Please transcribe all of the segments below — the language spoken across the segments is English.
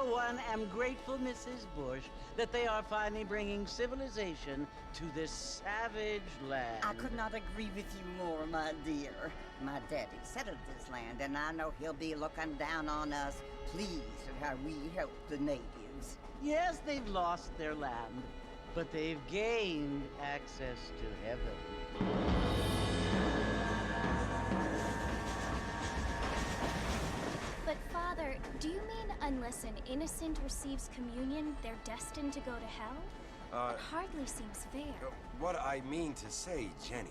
one, am grateful, Mrs. Bush, that they are finally bringing civilization to this savage land. I could not agree with you more, my dear. My daddy settled this land, and I know he'll be looking down on us, pleased at how we help the natives. Yes, they've lost their land, but they've gained access to heaven. But Father, do you mean unless an innocent receives communion, they're destined to go to hell? It hardly seems fair. What I mean to say, Jenny,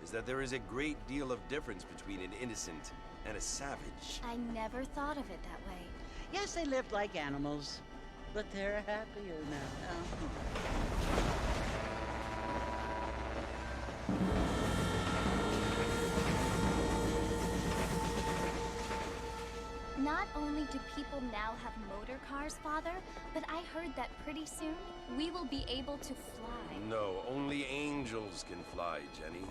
is that there is a great deal of difference between an innocent and a savage. I never thought of it that way. Yes, they lived like animals, but they're happier now. Not only do people now have motor cars, Father, but I heard that pretty soon we will be able to fly. No, only angels can fly, Jenny.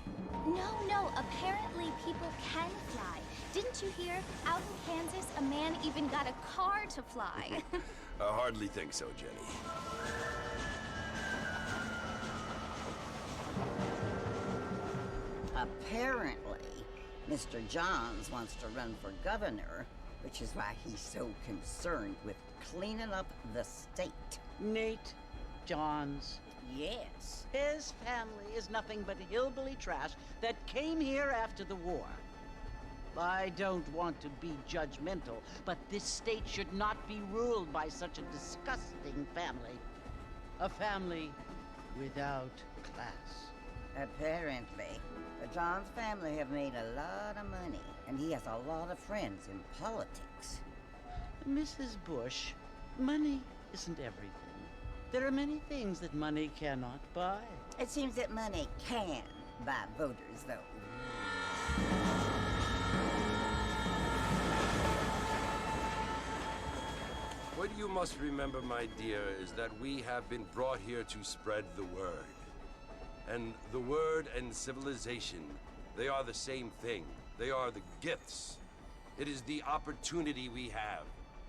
No, apparently people can fly. Didn't you hear? Out in Kansas, a man even got a car to fly. I hardly think so, Jenny. Apparently, Mr. Johns wants to run for governor, which is why he's so concerned with cleaning up the state. Nate Johns. Yes. His family is nothing but hillbilly trash that came here after the war. I don't want to be judgmental, but this state should not be ruled by such a disgusting family. A family without class. Apparently. The Johns family have made a lot of money, and he has a lot of friends in politics. Mrs. Bush, money isn't everything. There are many things that money cannot buy. It seems that money can buy voters, though. What you must remember, my dear, is that we have been brought here to spread the word. And the word and civilization, they are the same thing. They are the gifts. It is the opportunity we have,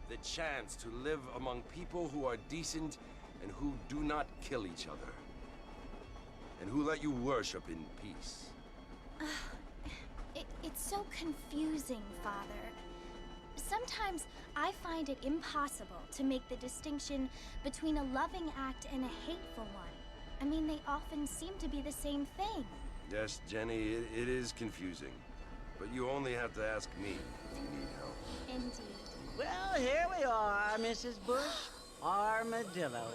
the chance to live among people who are decent and who do not kill each other, and who let you worship in peace. It's so confusing, Father. Sometimes I find it impossible to make the distinction between a loving act and a hateful one. I mean, they often seem to be the same thing. Yes, Jenny, it is confusing. But you only have to ask me if you need help. Indeed. Well, here we are, Mrs. Bush. Armadillo.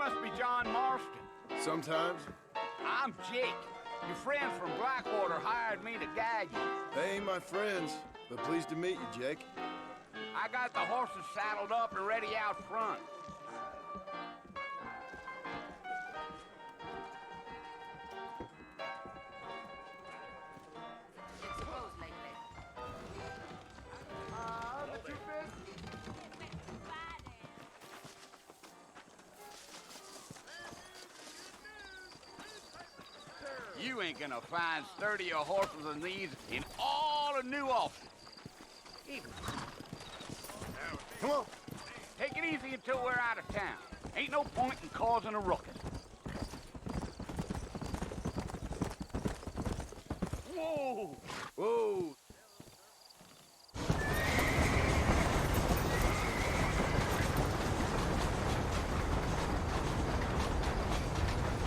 must be John Marston. Sometimes. I'm Jake. Your friends from Blackwater hired me to guide you. They ain't my friends, but pleased to meet you, Jake. I got the horses saddled up and ready out front. You ain't gonna find sturdier horses than these in all of New Austin. Come on. Take it easy until we're out of town. Ain't no point in causing a ruckus. Whoa! Whoa.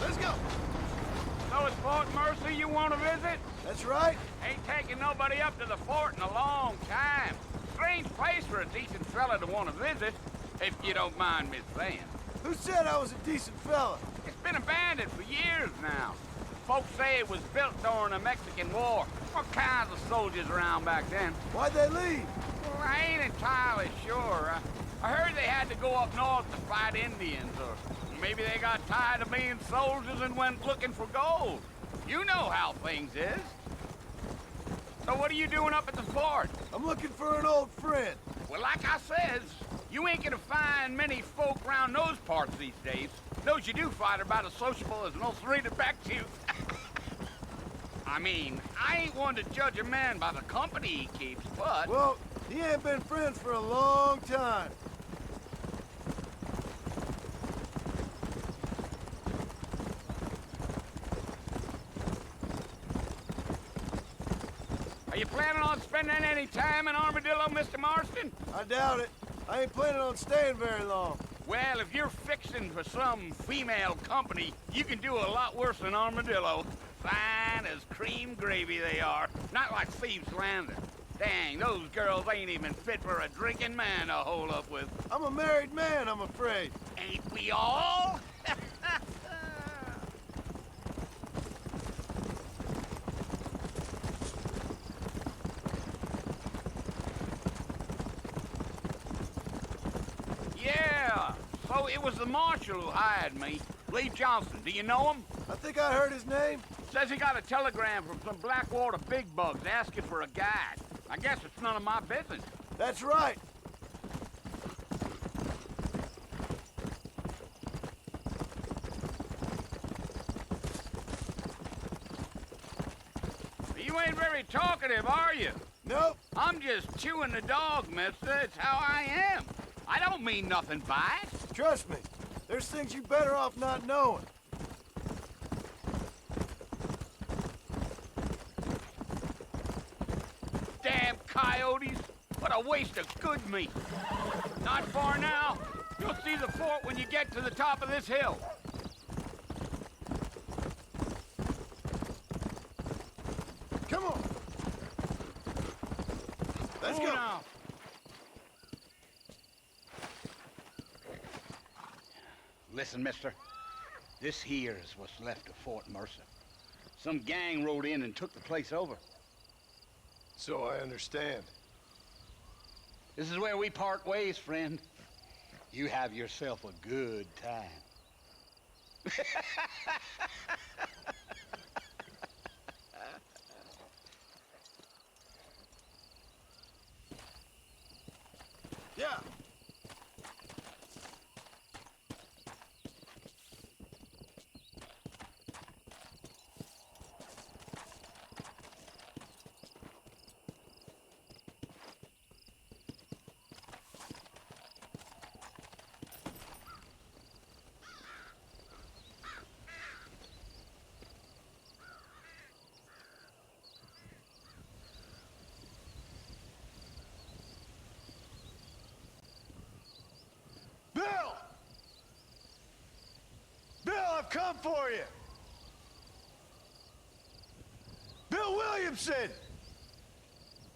Let's go. So it's Fort Mercy you want to visit? That's right. Ain't taking nobody up to the fort in a long time. Strange place for a decent fella to want to visit, if you don't mind me saying. Who said I was a decent fella? It's been abandoned for years now. Folks say it was built during the Mexican War. All kinds of soldiers around back then. Why'd they leave? Well, I ain't entirely sure. I heard they had to go up north to fight Indians, or maybe they got tired of being soldiers and went looking for gold. You know how things is. So what are you doing up at the fort? I'm looking for an old friend. Well, like I says, you ain't gonna find many folk round those parts these days. Those you do find are about as sociable as most read it back to you. I mean, I ain't one to judge a man by the company he keeps, but... Well, he ain't been friends for a long time. Are you planning on spending any time in Armadillo, Mr. Marston? I doubt it. I ain't planning on staying very long. Well, if you're fixing for some female company, you can do a lot worse than Armadillo. Fine as cream gravy they are. Not like Thieves' Landing. Dang, those girls ain't even fit for a drinking man to hole up with. I'm a married man, I'm afraid. Ain't we all? Yeah, so it was the marshal who hired me. Lee Johnson, do you know him? I think I heard his name. Says he got a telegram from some Blackwater big bugs asking for a guide. I guess it's none of my business. That's right. You ain't very talkative, are you? Nope. I'm just chewing the dog, mister. It's how I am. I don't mean nothing by it. Trust me. There's things you better off not knowing. Damn coyotes. What a waste of good meat. Not far now. You'll see the fort when you get to the top of this hill. Come on. Let's Oh, go. now. Listen, mister. This here is what's left of Fort Mercer. Some gang rode in and took the place over. So I understand. This is where we part ways, friend. You have yourself a good time. Yeah. Bill! Bill, I've come for you! Bill Williamson!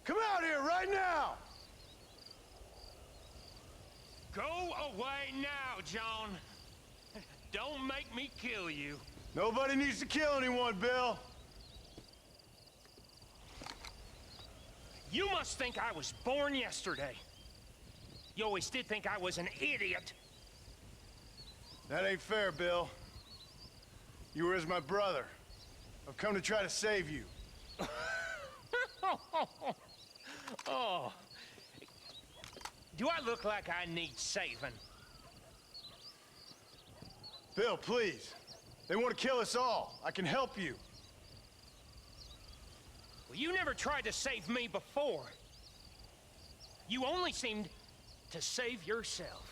Come out here right now! Go away now, John. Don't make me kill you. Nobody needs to kill anyone, Bill. You must think I was born yesterday. You always did think I was an idiot. That ain't fair, Bill. You were as my brother. I've come to try to save you. Oh. Do I look like I need saving? Bill, please. They want to kill us all. I can help you. Well, you never tried to save me before. You only seemed to save yourself.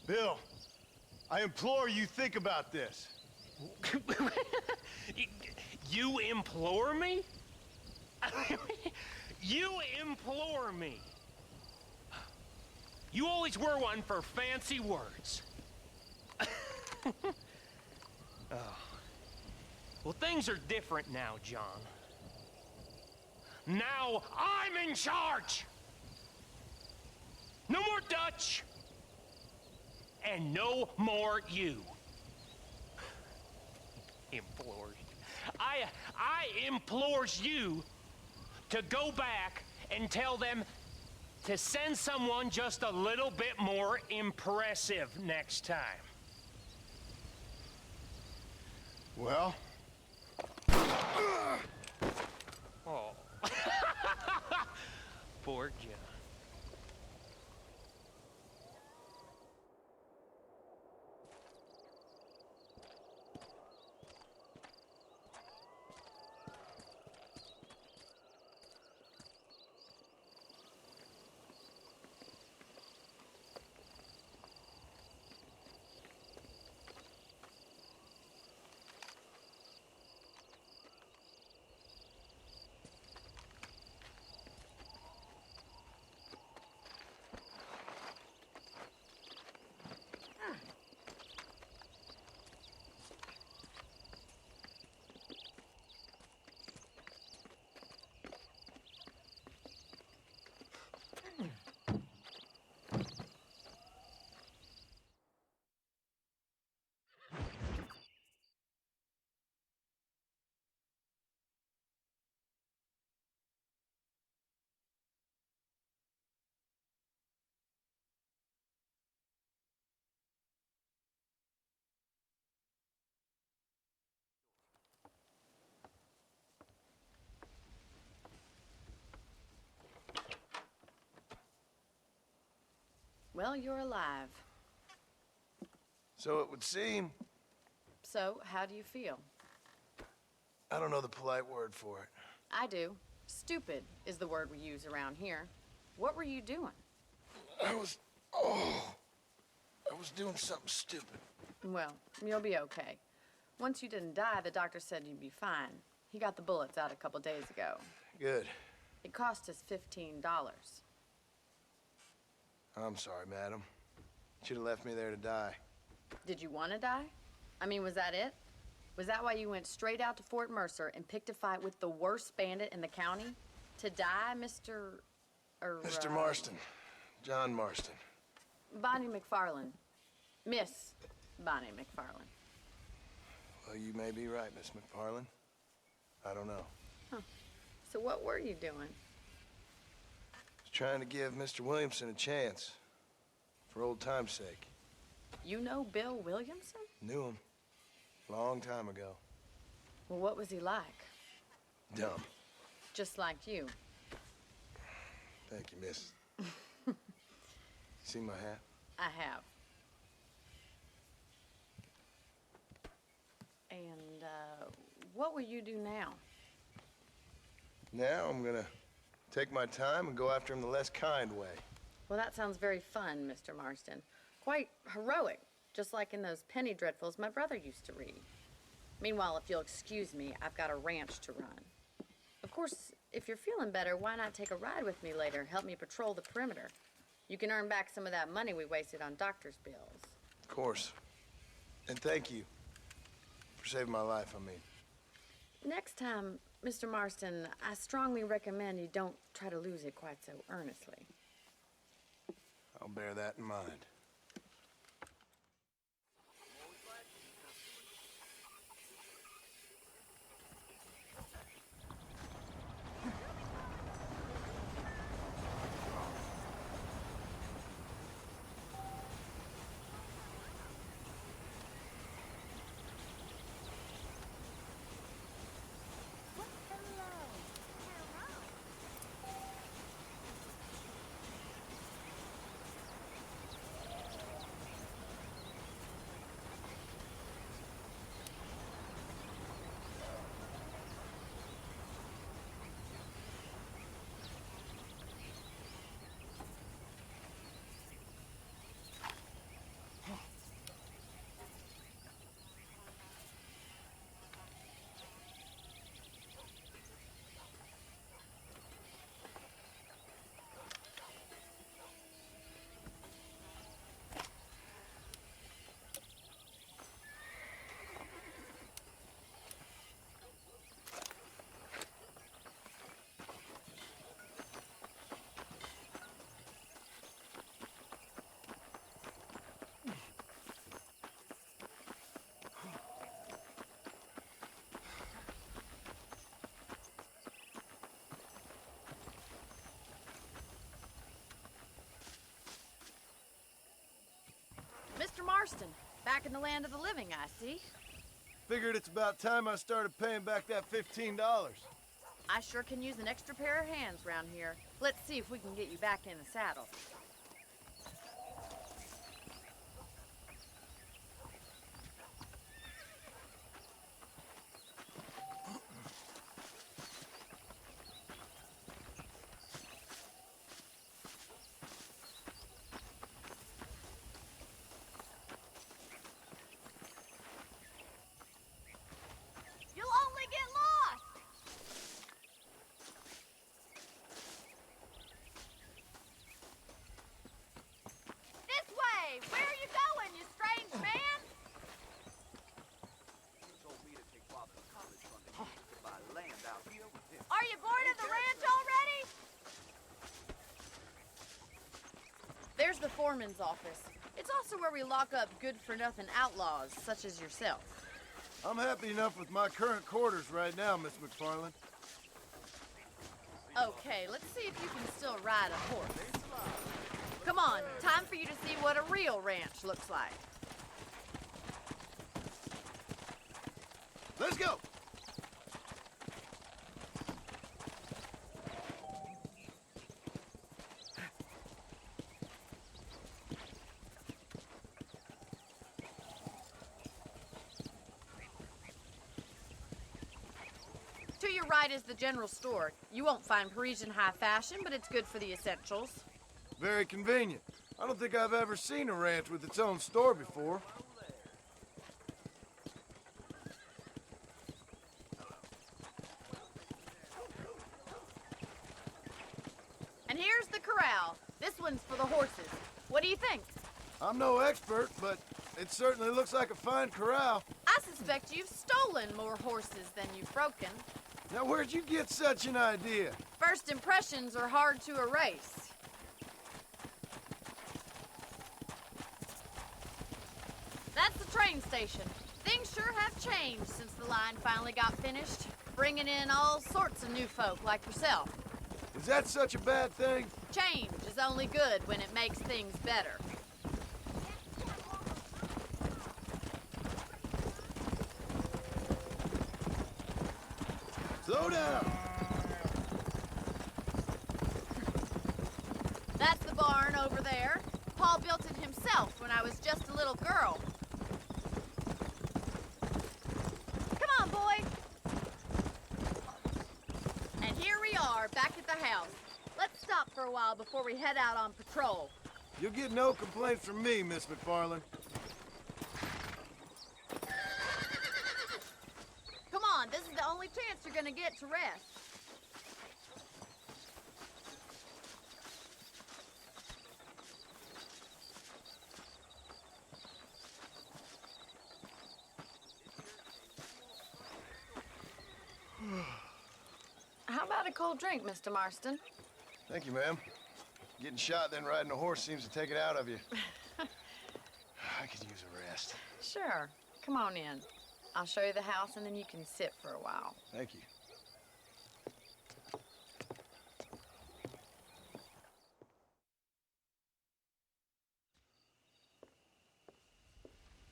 Bill, I implore you think about this. You implore me? You implore me. You always were one for fancy words. Oh. Well, things are different now, John. Now I'm in charge! No more Dutch! And no more you. Implores. I implores you to go back and tell them to send someone just a little bit more impressive next time. Well? Oh. Poor John. Well, you're alive. So it would seem. So, how do you feel? I don't know the polite word for it. I do. Stupid is the word we use around here. What were you doing? I was doing something stupid. Well, you'll be okay. Once you didn't die, the doctor said you'd be fine. He got the bullets out a couple days ago. Good. It cost us $15. I'm sorry, madam. Should have left me there to die. Did you want to die? I mean, was that it? Was that why you went straight out to Fort Mercer and picked a fight with the worst bandit in the county? To die, Mr. Mr. Marston. John Marston. Bonnie McFarland. Miss Bonnie McFarland. Well, you may be right, Miss McFarland. I don't know. Huh. So what were you doing? Was trying to give Mr. Williamson a chance. For old time's sake. You know Bill Williamson? Knew him. Long time ago. Well, what was he like? Dumb. Just like you. Thank you, miss. See my hat? I have. And, what will you do now? Now I'm gonna take my time and go after him the less kind way. Well, that sounds very fun, Mr. Marston. Quite heroic, just like in those penny dreadfuls my brother used to read. Meanwhile, if you'll excuse me, I've got a ranch to run. Of course, if you're feeling better, why not take a ride with me later? Help me patrol the perimeter. You can earn back some of that money we wasted on doctor's bills. Of course. And thank you for saving my life, I mean. Next time, Mr. Marston, I strongly recommend you don't try to lose it quite so earnestly. I'll bear that in mind. Marston, back in the land of the living, I see. Figured it's about time I started paying back that $15. I sure can use an extra pair of hands around here. Let's see if we can get you back in the saddle. There's the foreman's office. It's also where we lock up good-for-nothing outlaws, such as yourself. I'm happy enough with my current quarters right now, Miss McFarland. Okay, let's see if you can still ride a horse. Come on, time for you to see what a real ranch looks like. Let's go! To your right is the general store. You won't find Parisian high fashion, but it's good for the essentials. Very convenient. I don't think I've ever seen a ranch with its own store before. And here's the corral. This one's for the horses. What do you think? I'm no expert, but it certainly looks like a fine corral. I suspect you've stolen more horses than you've broken. Now, where'd you get such an idea? First impressions are hard to erase. That's the train station. Things sure have changed since the line finally got finished, bringing in all sorts of new folk like yourself. Is that such a bad thing? Change is only good when it makes things better. Slow down! That's the barn over there. Paul built it himself when I was just a little girl. Come on, boy. And here we are, back at the house. Let's stop for a while before we head out on patrol. You'll get no complaints from me, Miss McFarland. Come on, this is the only chance you're gonna get to rest. How about a cold drink, Mr. Marston? Thank you, ma'am. Getting shot, then riding a horse seems to take it out of you. I could use a rest. Sure. Come on in. I'll show you the house, and then you can sit for a while. Thank you.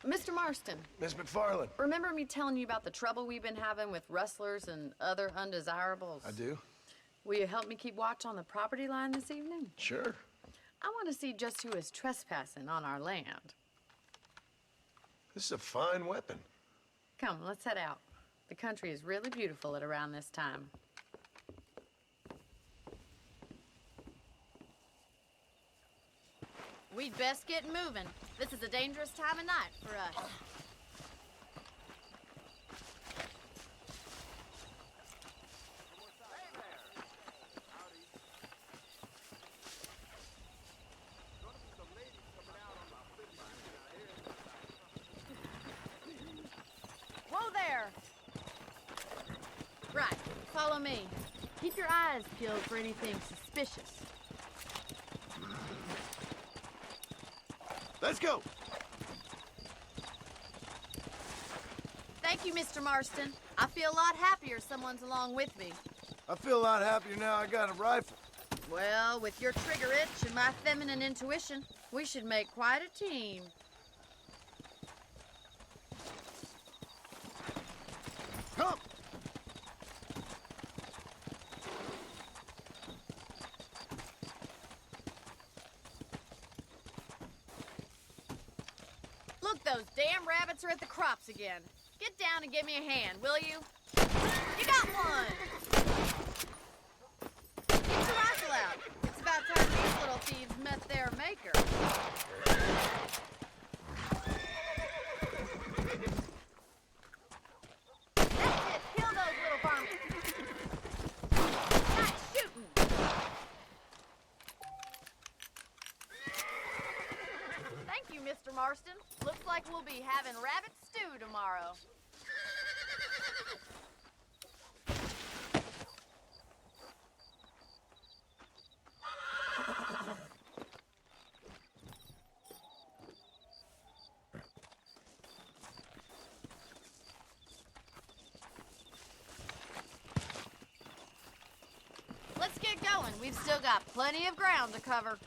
Mr. Marston, Miss McFarland. remember me telling you about the trouble we've been having with rustlers and other undesirables? I do? Will you help me keep watch on the property line this evening? Sure. I want to see just who is trespassing on our land. This is a fine weapon. Come, let's head out. The country is really beautiful at around this time. We'd best get moving. This is a dangerous time of night for us. Whoa there! Right, follow me. Keep your eyes peeled for anything suspicious. Let's go! Thank you, Mr. Marston. I feel a lot happier someone's along with me. I feel a lot happier now I got a rifle. Well, with your trigger itch and my feminine intuition, we should make quite a team. Look, those damn rabbits are at the crops again. Get down and give me a hand, will you? You got one! Get your rifle out. It's about time these little thieves met their maker. That's it. Kill those little varmints. Nice shooting. Thank you, Mr. Marston. Looks like we'll be having rabbit stew tomorrow. Let's get going. We've still got plenty of ground to cover.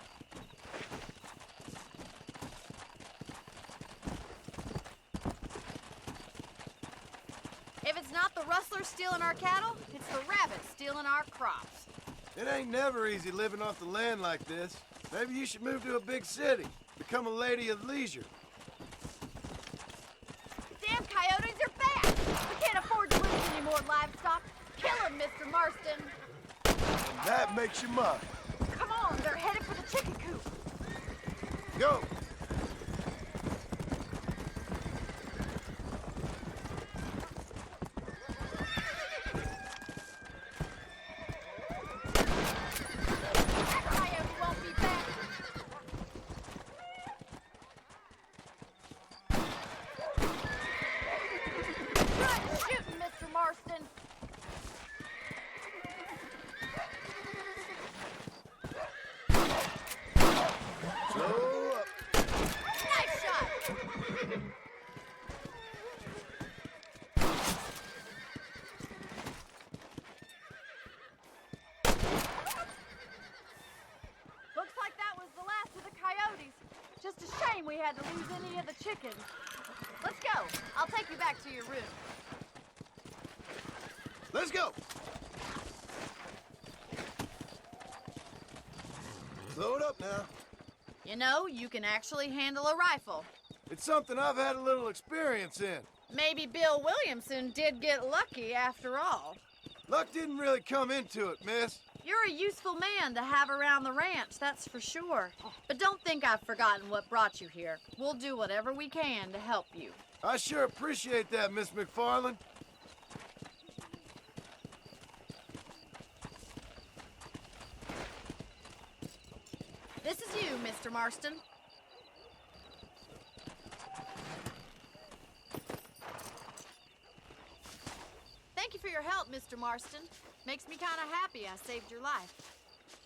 If it's not the rustlers stealing our cattle, it's the rabbits stealing our crops. It ain't never easy living off the land like this. Maybe you should move to a big city. Become a lady of leisure. Damn coyotes are back! We can't afford to lose any more livestock. Kill them, Mr. Marston. And that makes you mine. Come on, they're headed for the chicken coop. Go! That coyote won't be back. Good shooting, Mr. Marston. Slow up. Nice shot. Looks like that was the last of the coyotes. Just a shame we had to lose any of the chickens. Let's go. I'll take you back to your room. Let's go! Load up now. You know, you can actually handle a rifle. It's something I've had a little experience in. Maybe Bill Williamson did get lucky after all. Luck didn't really come into it, miss. You're a useful man to have around the ranch, that's for sure. But don't think I've forgotten what brought you here. We'll do whatever we can to help you. I sure appreciate that, Miss McFarland. This is you, Mr. Marston. Thank you for your help, Mr. Marston. Makes me kind of happy I saved your life.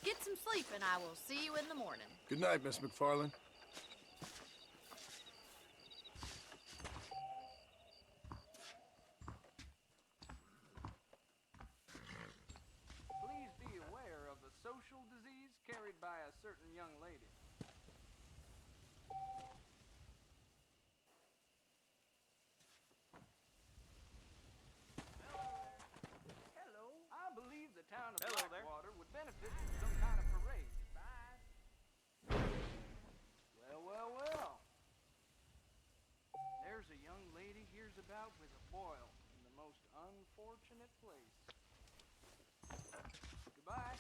Get some sleep and I will see you in the morning. Good night, Miss McFarland. Please be aware of a social disease carried by a certain young lady. Hello. I believe the town of Blackwater would benefit from some kind of parade. Bye. Well. There's a young lady hears about with a boil in the most unfortunate place. Goodbye.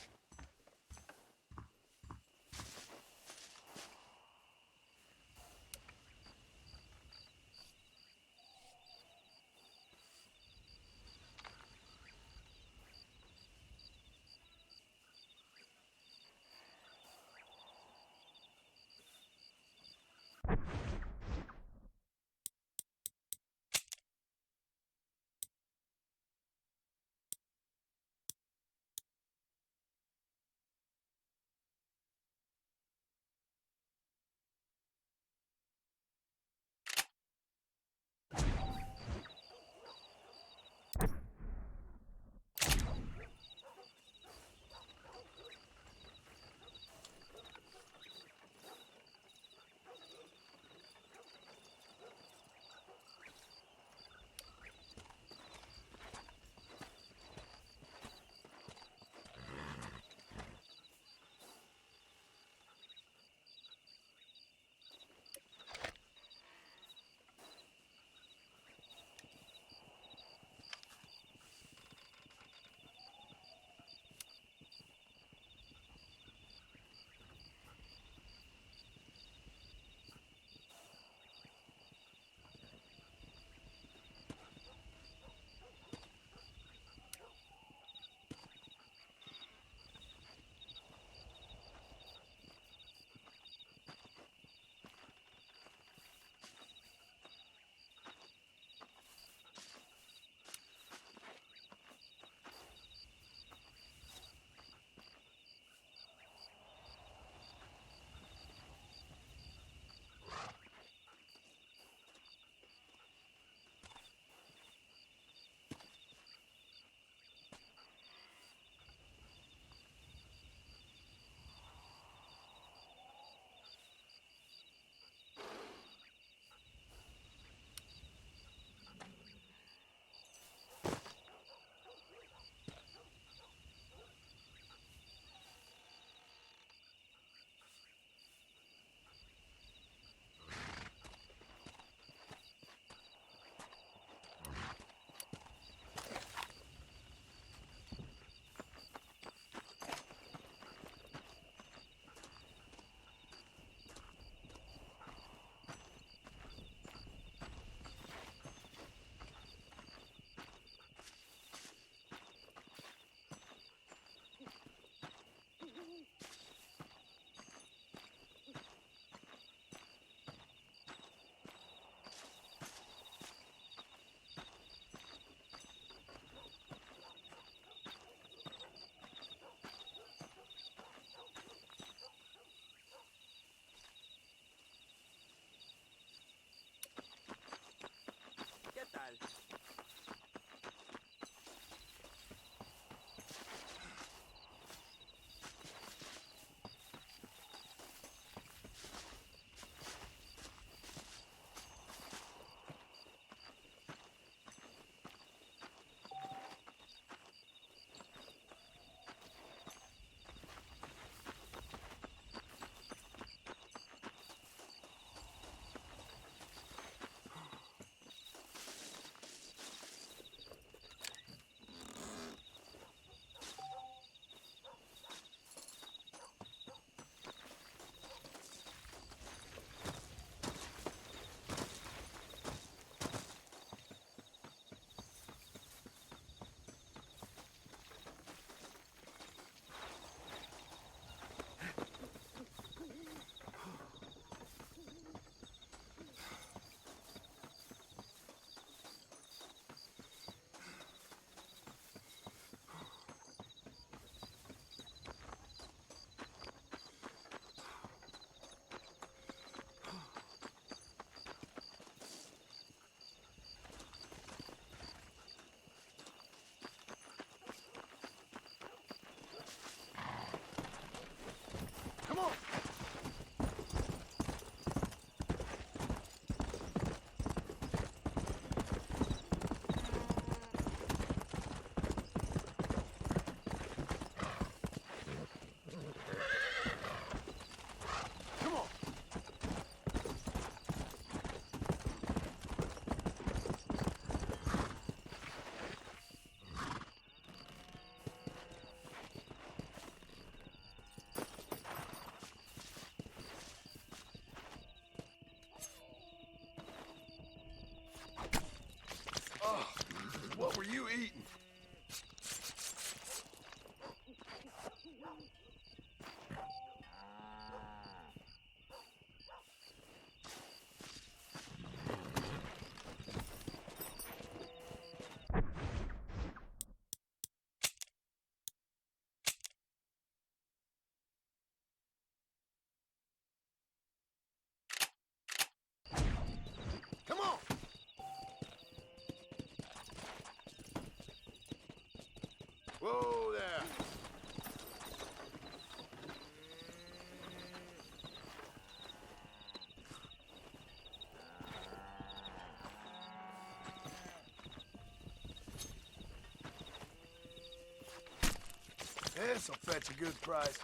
This'll fetch a good price.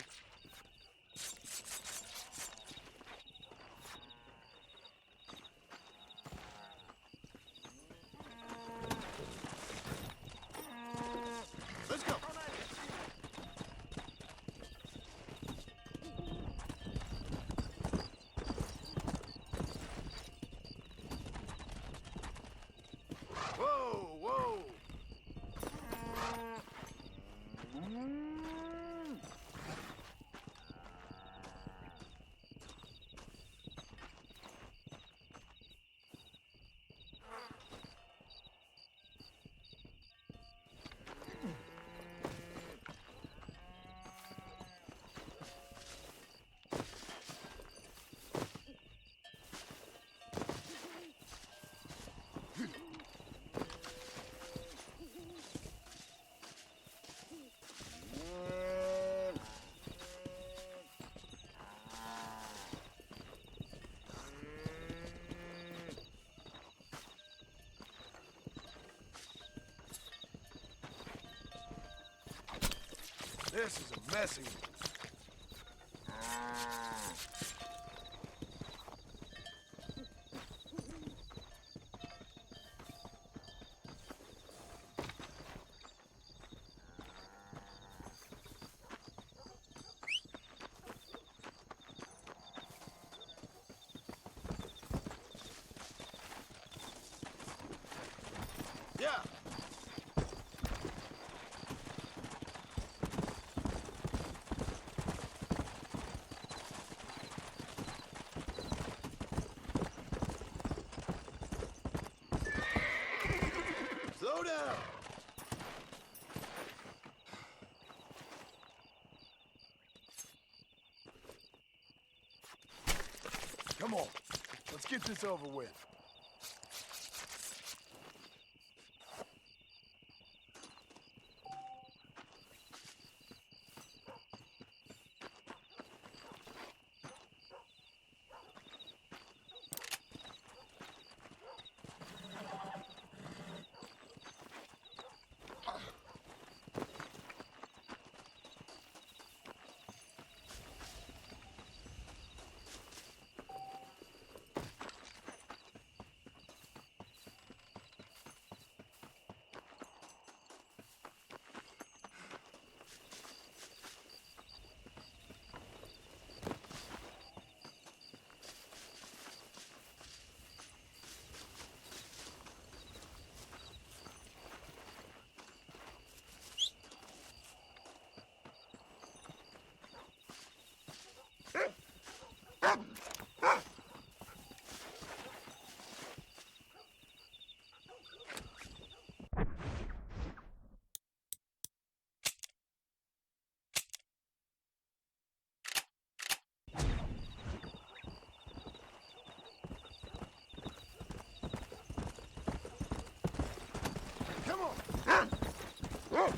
Let's go. Whoa, whoa. This is a messy one. Yeah. Slow down. Come on. Let's get this over with. Come on. Come on.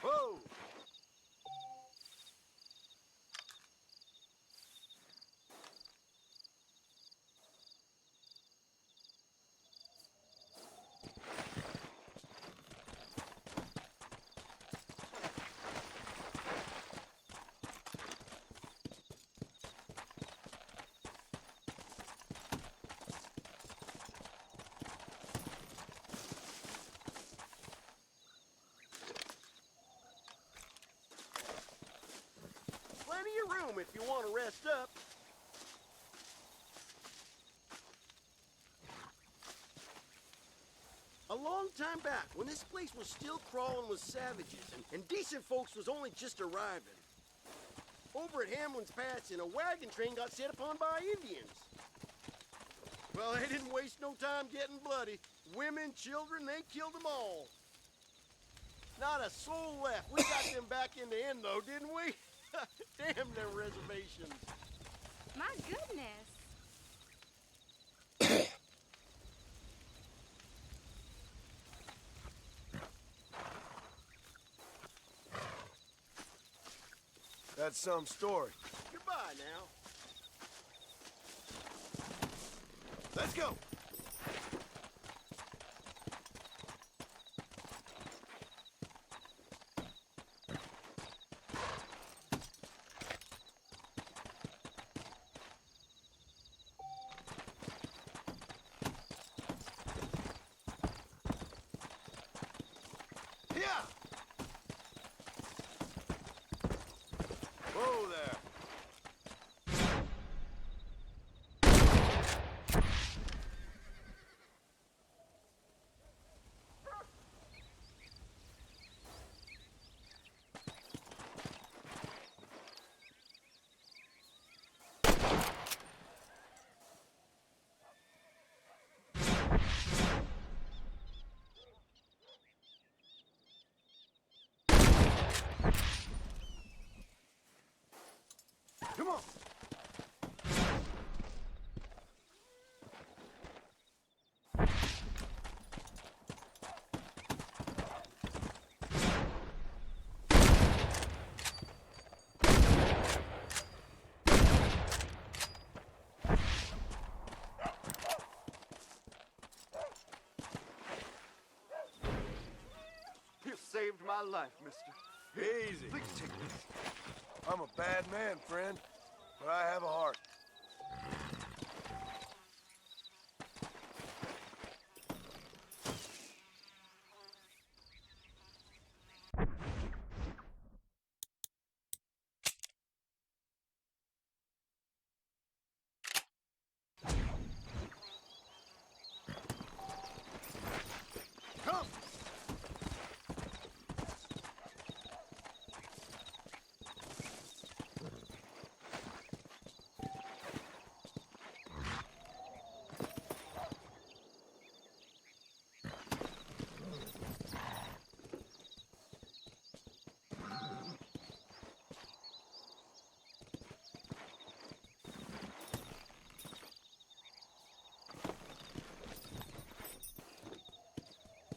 Whoa! Plenty of room if you want to rest up. A long time back, when this place was still crawling with savages, and decent folks was only just arriving. Over at Hamlin's Pass, a wagon train got set upon by Indians. Well, they didn't waste no time getting bloody. Women, children, they killed them all. Not a soul left. We got them back in the end, though, didn't we? Damn them reservations. My goodness. That's some story. Goodbye now. Let's go. Yeah. Whoa there. Come on. You saved my life, mister. Easy. Please take this. I'm a bad man, friend, but I have a heart. Come!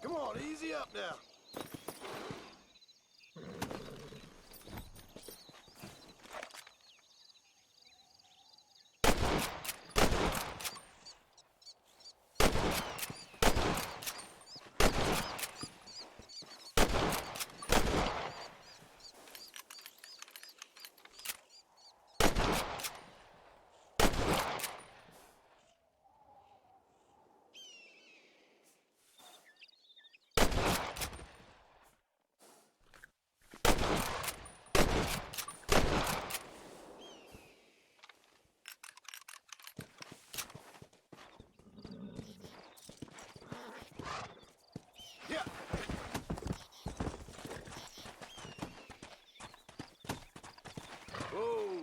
Come on, easy up now. Yeah. Whoa.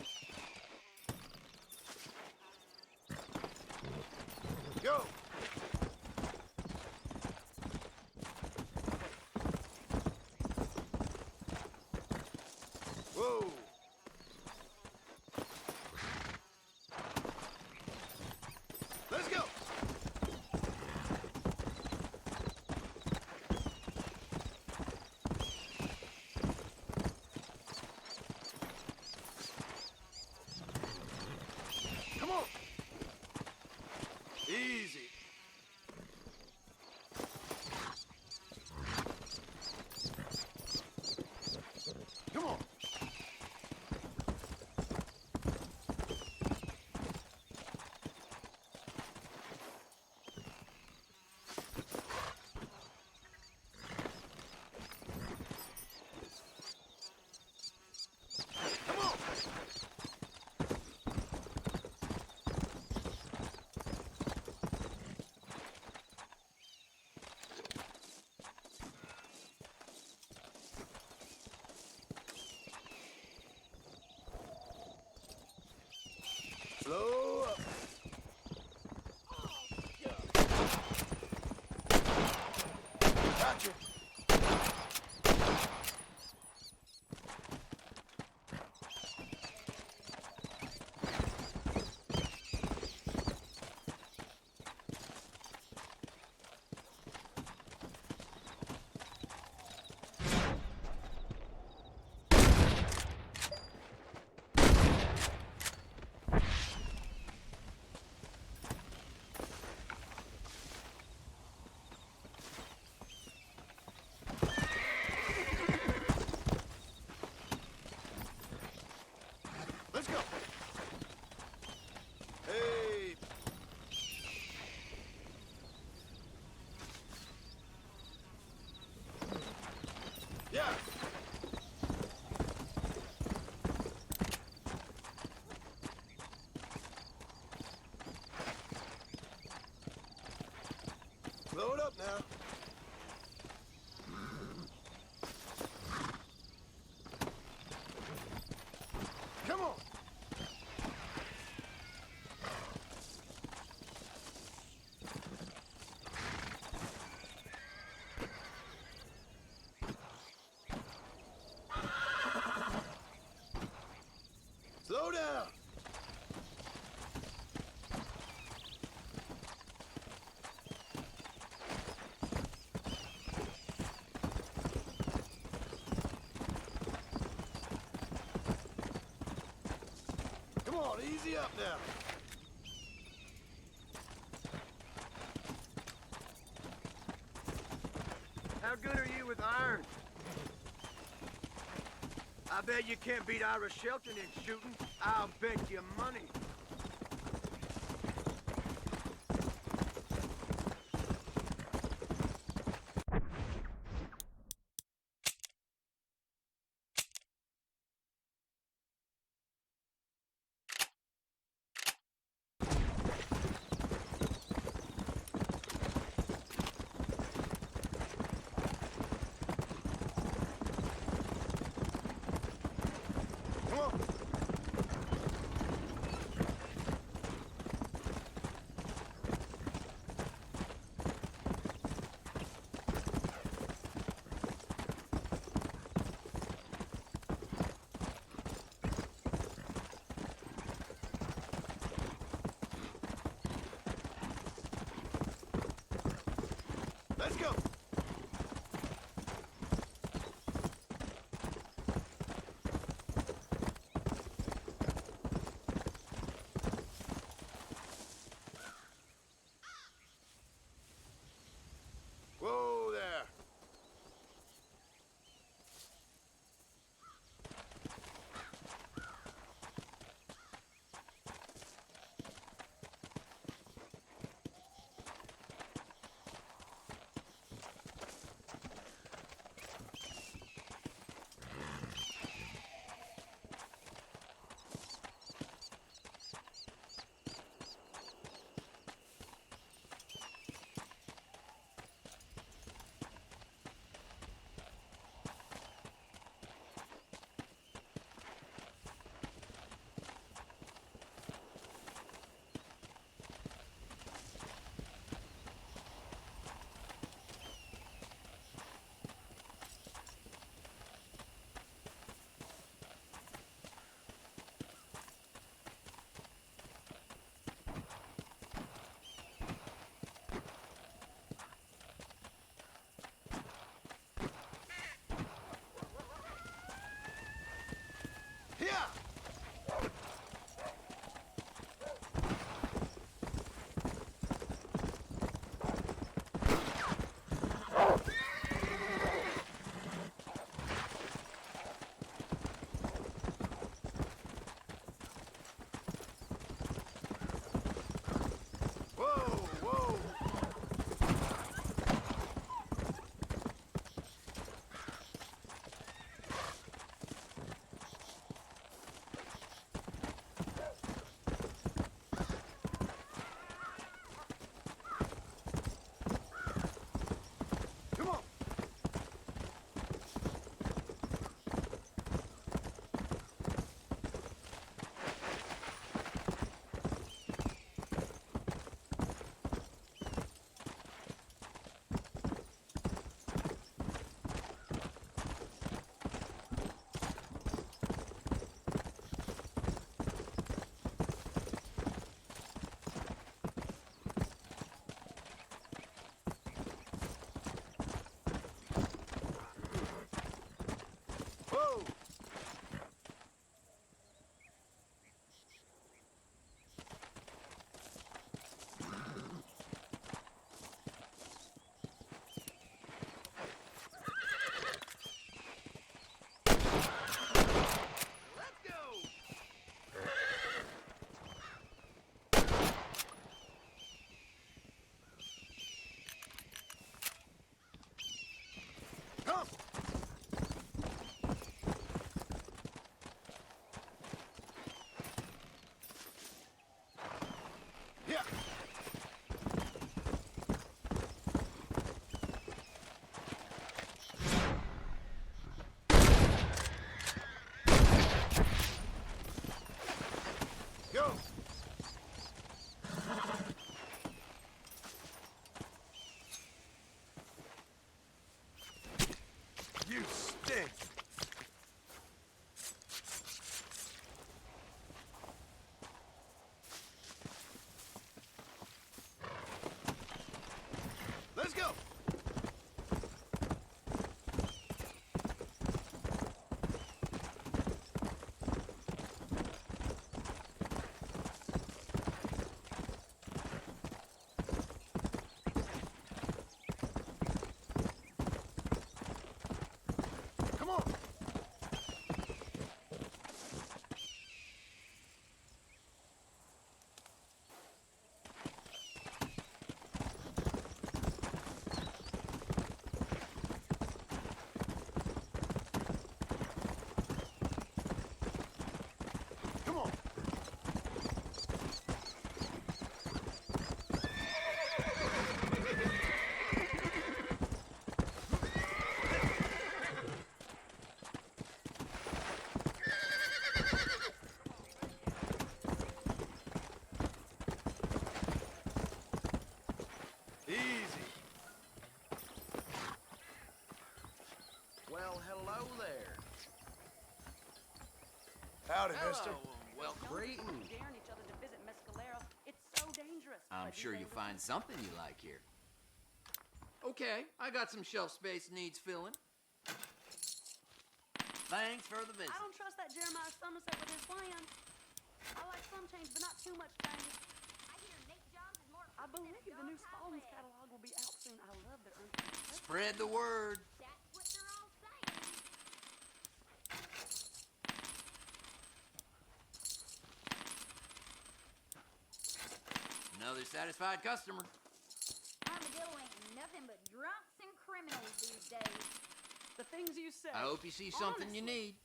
Go. Whoa. Let's go. Come on. Easy. Come on. Come on. Slow up. Gotcha. Slow down! Come on, easy up now. How good are you with iron? I bet you can't beat Ira Shelton in shooting. I'll bet you money. Come on. Howdy, mister. Welcome. Great. Daring each other to visit Mescalero. It's so dangerous. I'm sure you'll find something you like here. Okay, I got some shelf space needs filling. Thanks for the visit. I don't trust that Jeremiah Somerset with his plans. I like some change, but not too much change. I believe the new Spalding's catalog will be out soon. I love their unfinished. Spread the word. That's what they're all saying. Another satisfied customer. Armadillo ain't nothing but drunks and criminals these days. The things you say. I hope you see something you need.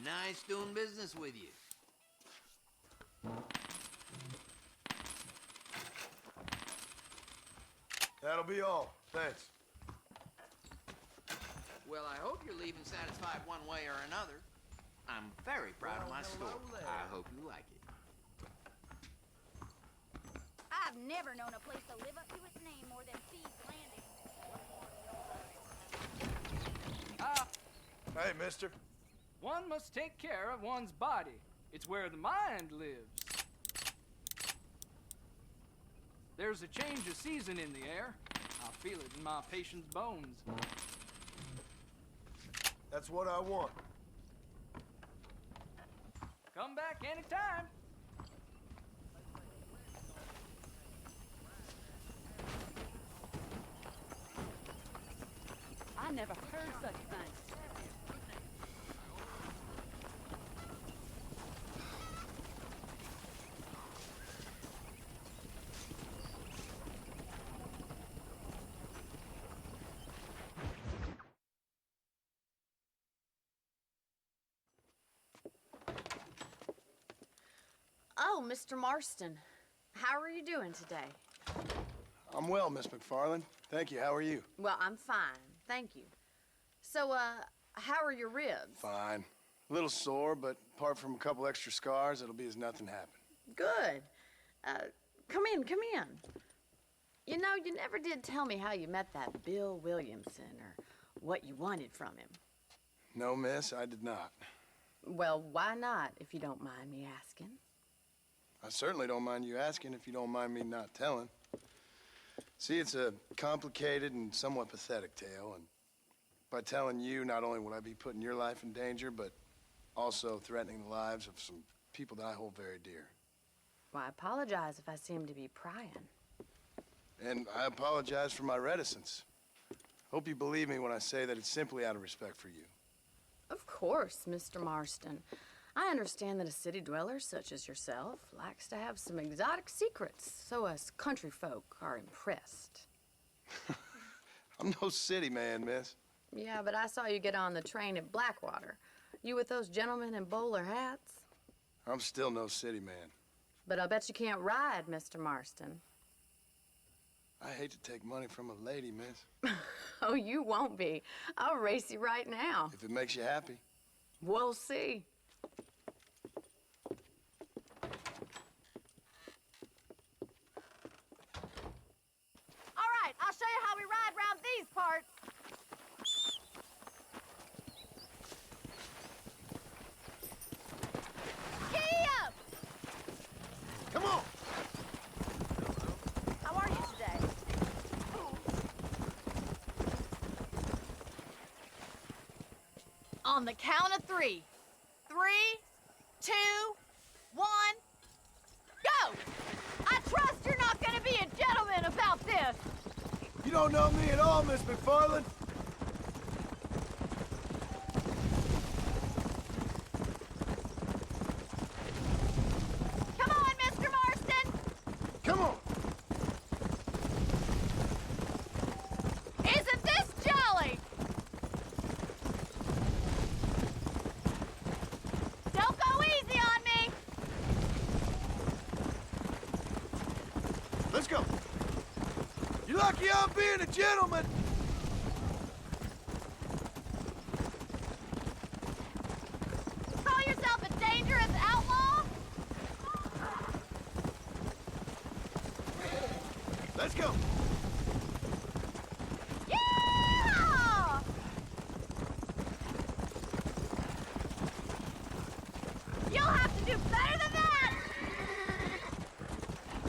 Nice doing business with you. That'll be all. Thanks. Well, I hope you're leaving satisfied one way or another. I'm very proud of my store. I hope you like it. I've never known a place to live up to its name more than Thieves Landing. Hey, mister. One must take care of one's body. It's where the mind lives. There's a change of season in the air. I feel it in my patient's bones. That's what I want. Come back anytime. I never heard such things. Oh, Mr. Marston. How are you doing today? I'm well, Miss McFarland. Thank you. How are you? Well, I'm fine. Thank you. So, how are your ribs? Fine. A little sore, but apart from a couple extra scars, it'll be as nothing happened. Good. Come in, come in. You know, you never did tell me how you met that Bill Williamson or what you wanted from him. No, miss, I did not. Well, why not, if you don't mind me asking? I certainly don't mind you asking if you don't mind me not telling. See, it's a complicated and somewhat pathetic tale, and by telling you, not only would I be putting your life in danger, but also threatening the lives of some people that I hold very dear. Well, I apologize if I seem to be prying. And I apologize for my reticence. Hope you believe me when I say that it's simply out of respect for you. Of course, Mr. Marston. I understand that a city dweller such as yourself likes to have some exotic secrets, so us country folk are impressed. I'm no city man, miss. Yeah, but I saw you get on the train at Blackwater. You with those gentlemen in bowler hats? I'm still no city man. But I'll bet you can't ride, Mr. Marston. I hate to take money from a lady, miss. Oh, you won't be. I'll race you right now. If it makes you happy. We'll see. All right, I'll show you how we ride round these parts. Giddy up! Come on! How are you today? On the count of 3. 3, 2, 1, go! I trust you're not gonna be a gentleman about this. You don't know me at all, Miss McFarland. Come on, Mr. Marston! Come on! Isn't this jolly? Don't go easy on me! Let's go. You're lucky I'm being a gentleman. Call yourself a dangerous outlaw? Let's go. Yeah! do better than that!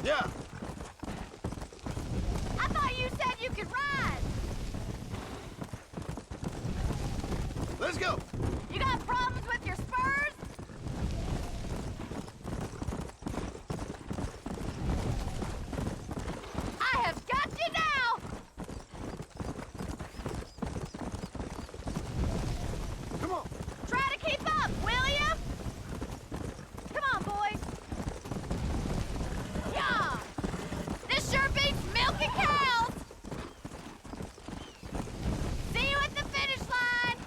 Yeah. I thought you said you could ride! Let's go. You got problems with your spurs? I have got you now! Come on. Try to keep up, will ya? Come on, boys. Yeah! This sure beats milking cows! See you at the finish line!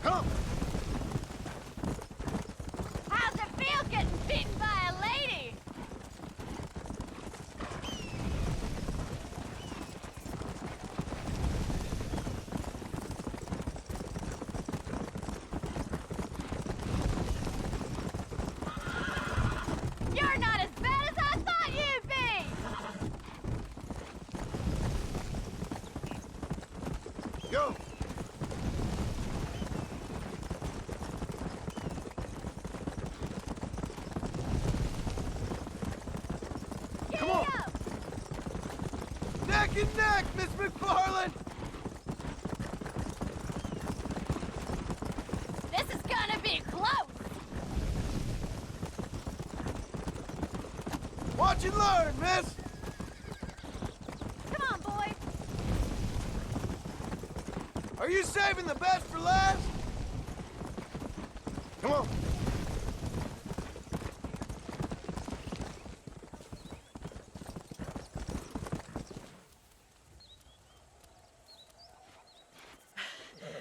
Come. How's it feel getting beaten by a lady? You're not as bad as I thought you'd be! Go. Come on. Neck and neck, Miss McFarland. This is gonna be close! Watch and learn, miss. Come on, boys! Are you saving the best for last? Come on.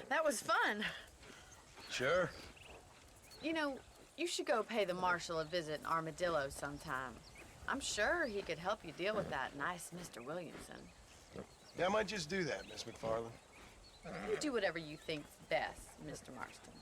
That was fun. Sure. You know, you should go pay the marshal a visit in Armadillo sometime. I'm sure he could help you deal with that nice Mr. Williamson. Yeah, I might just do that, Miss McFarland. You do whatever you think's best, Mr. Marston.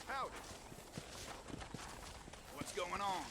Howdy. What's going on?